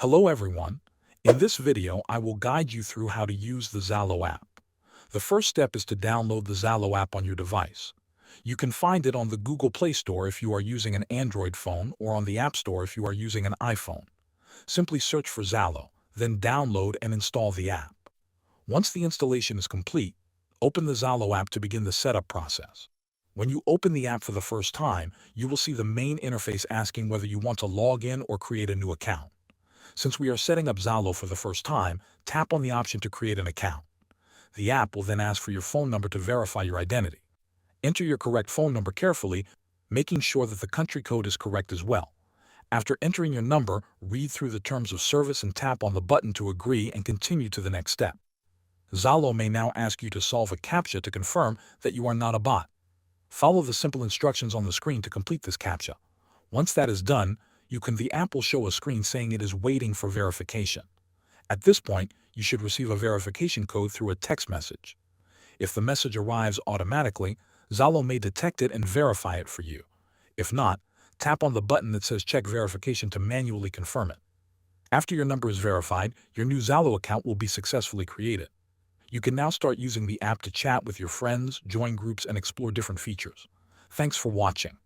Hello everyone. In this video, I will guide you through how to use the ZALO app. The first step is to download the ZALO app on your device. You can find it on the Google Play Store if you are using an Android phone or on the App Store if you are using an iPhone. Simply search for ZALO, then download and install the app. Once the installation is complete, open the ZALO app to begin the setup process. When you open the app for the first time, you will see the main interface asking whether you want to log in or create a new account. Since we are setting up ZALO for the first time, tap on the option to create an account. The app will then ask for your phone number to verify your identity. Enter your correct phone number carefully, making sure that the country code is correct as well. After entering your number, read through the terms of service and tap on the button to agree and continue to the next step. ZALO may now ask you to solve a CAPTCHA to confirm that you are not a bot. Follow the simple instructions on the screen to complete this CAPTCHA. Once that is done, the app will show a screen saying it is waiting for verification. At this point, you should receive a verification code through a text message. If the message arrives automatically, ZALO may detect it and verify it for you. If not, tap on the button that says Check Verification to manually confirm it. After your number is verified, your new ZALO account will be successfully created. You can now start using the app to chat with your friends, join groups, and explore different features. Thanks for watching.